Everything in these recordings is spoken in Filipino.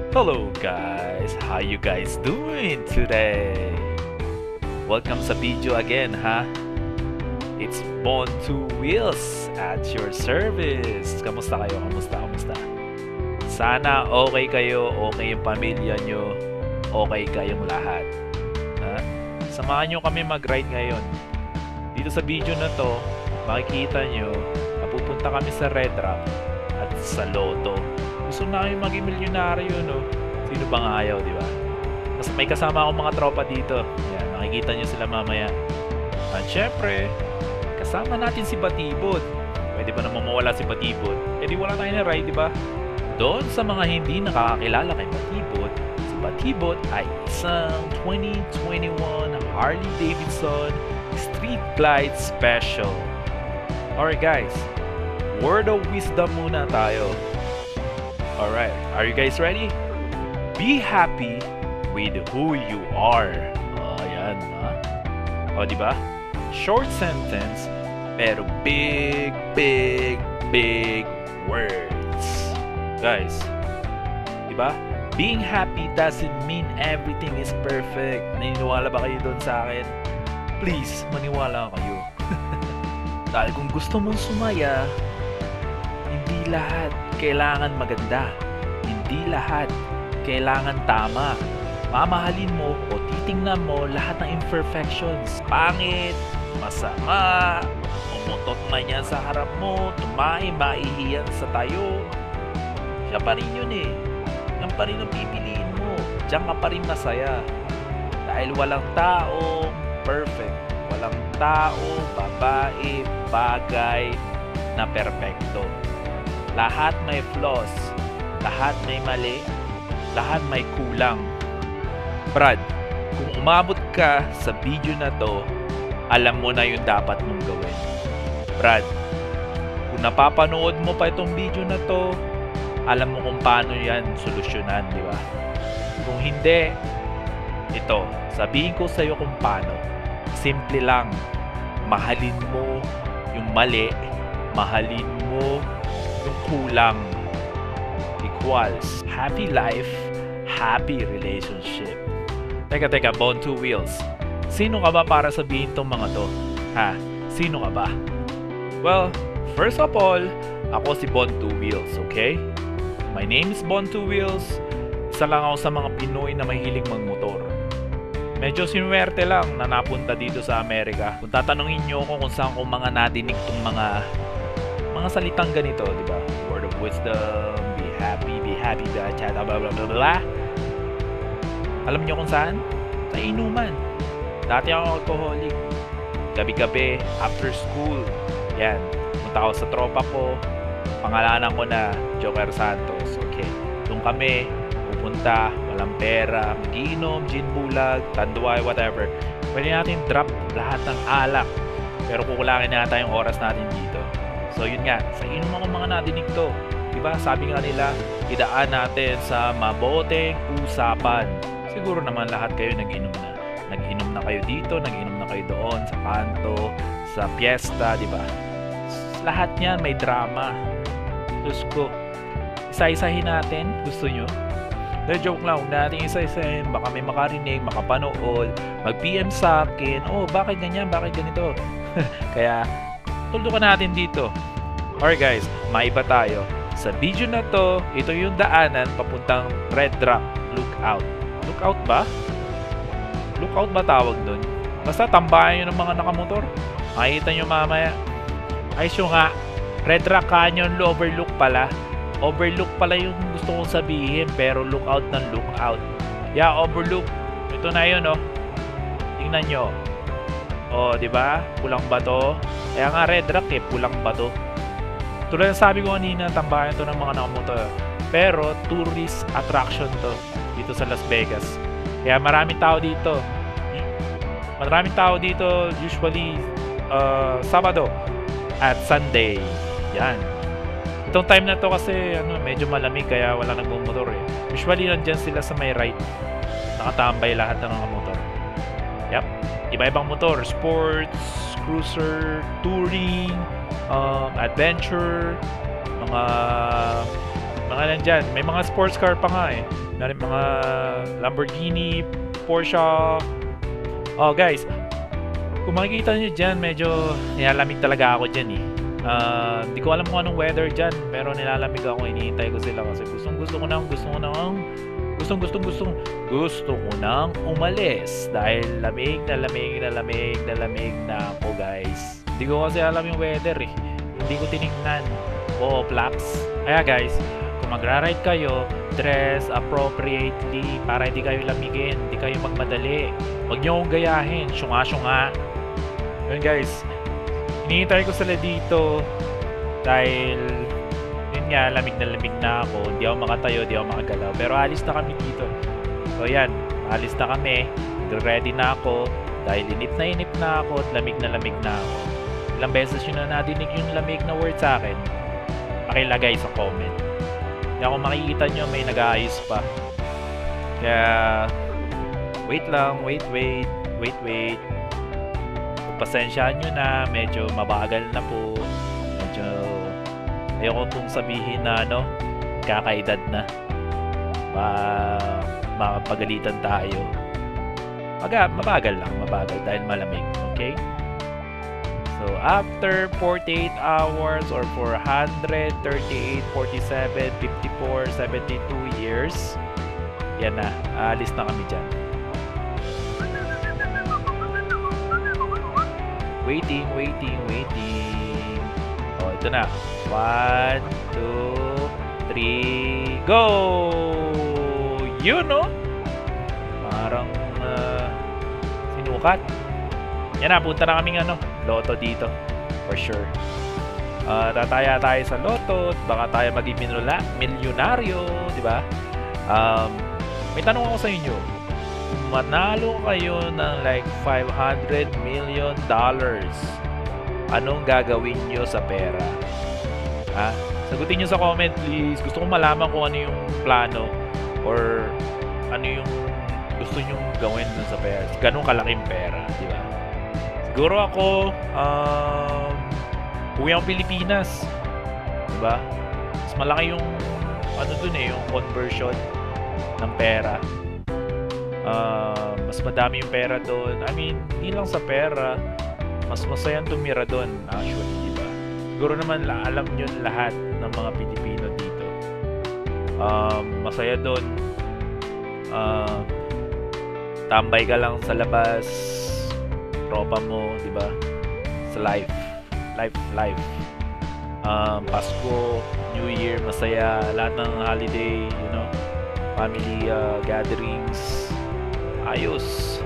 Hello guys, how you guys doing today? Welcome sa video again ha. It's Bon Two Wheels at your service. Kamusta kayo? Kamusta? Sana okay kayo, okay yung pamilya nyo, okay kayong lahat. Ha? Samahan nyo kami mag-ride ngayon. Dito sa video na to, makikita nyo, napupunta kami sa Red Rock at sa Lotto. Gusto na kami maging milyonaryo, no? Sino bang ayaw, di ba? Tapos may kasama akong mga tropa dito. Yan, makikita nyo sila mamaya. At syempre, kasama natin si Batibot. Pwede ba naman mawala si Batibot? Eh di wala tayo na ride, di ba? Doon sa mga hindi nakakakilala kay Batibot, si Batibot ay isang 2021 Harley Davidson Street Glide Special. Alright guys, word of wisdom muna tayo. Alright, are you guys ready? Be happy with who you are. Ayan, ha? O, diba? Short sentence, pero big words. Guys, diba? Being happy doesn't mean everything is perfect. Naniniwala ba kayo doon sa akin? Please, maniwala kayo. Dahil kung gusto mong sumaya, hindi lahat kailangan maganda. Hindi lahat kailangan tama. Mamahalin mo o titingnan mo lahat ng imperfections. Pangit, masama, umutot man yan sa harap mo, tumae, maihiyan sa tayo. Siya pa rin yun eh. Yan pa rin ang pipiliin mo. Diyan ka pa rin masaya. Dahil walang taong perfect. Walang tao, babae, bagay na perpekto. Lahat may flaws, lahat may mali, lahat may kulang. Brad, kung umabot ka sa video na to, alam mo na yung dapat mong gawin. Brad, kung napapanood mo pa itong video na to, alam mo kung paano yan solusyonan, di ba? Kung hindi, ito, sabihin ko sa'yo kung paano. Simple lang, mahalin mo yung mali, mahalin mo yung kulang, equals happy life, happy relationship. Teka, Bon Two Wheels. Sino ka ba para sabihin tong mga to? Ha? Sino ka ba? Well, first of all, ako si Bon Two Wheels, okay? My name is Bon Two Wheels. Isa lang ako sa mga Pinoy na mahilig magmotor. Medyo sinuwerte lang na napunta dito sa Amerika. Kung tatanungin nyo ako kung saan ko mga nadinig tong mga salitang ganito, di ba? Word of wisdom, be happy, blah, blah, blah, blah, blah. Alam niyo kung saan? Sa inuman. Dati ako alcoholic. Gabi-gabi, after school. Yan. Punta ako sa tropa ko. Pangalanan ko na Joker Santos. Okay. Doon kami, pupunta, walang pera, mag-iinom, gin bulag, tanduay, whatever. Pwede natin drop lahat ng alak. Pero kukulangin natin yung oras natin dito. So yun nga, sa inom ako mga nadinig to. Diba? Sabi nga nila, idaan natin sa maboteng usapan. Siguro naman lahat kayo nag-inom na. Nag-inom na kayo dito, nag-inom na kayo doon, sa kanto, sa piyesta, diba? Lahat niyan may drama. Diyos ko, isa-isahin natin. Gusto nyo? The joke lang, huwag natin isa-isahin. Baka may makarinig, makapanood, mag-PM sa akin. Oh, bakit ganyan? Bakit ganito? Kaya, tuldukan natin dito. Alright guys, maiba tayo. Sa video na to, ito yung daanan papuntang Red Rock Lookout. Lookout ba? Lookout ba tawag dun? Basta tambayan nyo ng mga nakamotor. Makikita nyo mamaya. Ay siyo nga, Red Rock Canyon Overlook pala. Overlook pala yung gusto kong sabihin, pero lookout ng lookout. Yeah, overlook. Ito na yun, oh. Tingnan nyo. Oh, di ba? Pulang bato. Kaya nga Red Rock eh, pulang bato. Tulad ng sabi ko kanina, tambayan to ng mga nakamotor. Pero tourist attraction to dito sa Las Vegas. Kaya maraming tao dito. Maraming tao dito usually Sabado at Sunday. Yan. Itong time na to kasi medyo malamig kaya wala nagmumotor eh. Usually nandyan sila sa may right. Nakatambay lahat ng mga motor. Yep. Iba-ibang motor. Sports, cruiser, touring, adventure, mga mga nandyan. May mga sports car pa nga eh. Mga Lamborghini, Porsche. Oh guys, kung makikita nyo dyan, medyo nilalamig talaga ako dyan eh. Hindi ko alam kung anong weather dyan, pero nilalamig ako. Hinihintay ko sila kasi gusto ko nang umalis dahil lamig na ako guys. Hindi ko kasi alam yung weather eh. Hindi ko tinignan. Flaps. Kaya guys, kung magra-ride kayo, dress appropriately para hindi kayo lamigin, hindi kayo magmadali. Huwag nyo akong gayahin, syunga. Yun guys, hinihintay ko sila dito dahil yun nga, lamig na ako. Hindi ako makatayo, hindi ako makagalaw. Pero alis na kami dito. So yan, alis na kami. Ready na ako dahil inip na ako at lamig na ako. Ilang beses yun na nadinig yung lamig na word sa akin, pakilagay sa comment. Kaya kung makikita nyo, may nag-aayos pa. Kaya wait lang, wait. Pasensyahan nyo na, medyo mabagal na po. Medyo ayoko pong sabihin na kakaedad na. Makapagalitan tayo. Mabagal dahil malamig. Okay? So, after 48 hours or 438, 47, 54, 72 years, yan na, aalis na kami dyan. Waiting. Oh, ito na. 1, 2, 3, go! Yun, no? Parang sinukat. Yan na, punta na kaming loto dito. For sure. Tataya tayo sa loto. Baka tayo maging milyonaryo. Diba? May tanong ako sa inyo. Kung manalo kayo ng like $500 million, anong gagawin nyo sa pera? Sagutin nyo sa comment please. Gusto kong malaman kung ano yung plano or ano yung gusto nyo gawin dun sa pera. Ganun kalaking pera, diba? Siguro ako, uwi akong Pilipinas. Diba? Mas malaki yung, dun yung conversion ng pera. Mas madami yung pera doon. I mean, hindi lang sa pera. Mas masayang tumira doon, actually, diba? Siguro naman, alam nyo lahat ng mga Pilipino dito. Masaya doon. Tambay ka lang sa labas. Tropa mo, di ba? Sa life. Pasko, New Year, masaya. Lahat ng holiday, family gatherings. Ayos.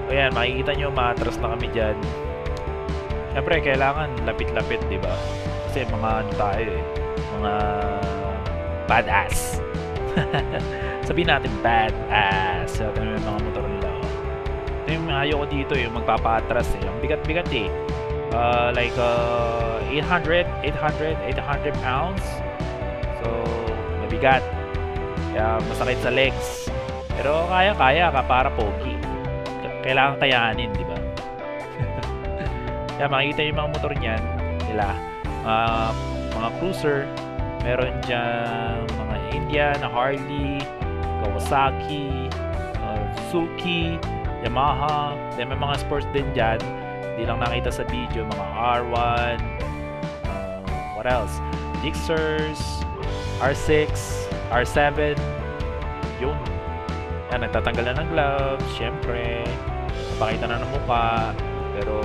So yan, makikita nyo, maatras na kami dyan. Siyempre, kailangan lapit-lapit, di ba? Kasi mga tayo eh. Mga badass. Sabihin natin badass. Ito yung mga motor nila. Ito yung ayaw ko dito, yung magpapaatras eh. Ang bigat-bigat eh. Like 800 pounds. So, mabigat. Kaya masakit sa legs. Pero kaya ka para pogi. Kailangan kayanin, di ba? Kaya makikita yung mga motor niyan nila. Mga cruiser. Meron dyan mga Indian, Harley, Kawasaki, Suzuki, Yamaha. Then may mga sports din dyan. Hindi lang nakita sa video. Mga R1. What else? Gixxers, R6, R7. Yun. Yan, nagtatanggal na ng gloves. Siyempre. Napakita na ng mukha. Pero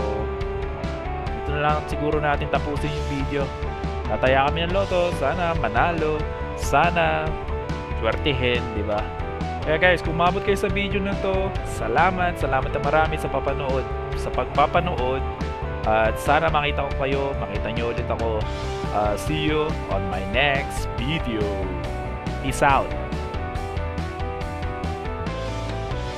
ito na lang siguro natin tapusin yung video. Tataya kami ng loto. Sana manalo. Sana swertihin, di ba? Kaya guys, kung umabot kayo sa video na to, salamat na marami sa pagpapanood. At sana makita ko kayo, makita nyo ulit ako. See you on my next video. Peace out.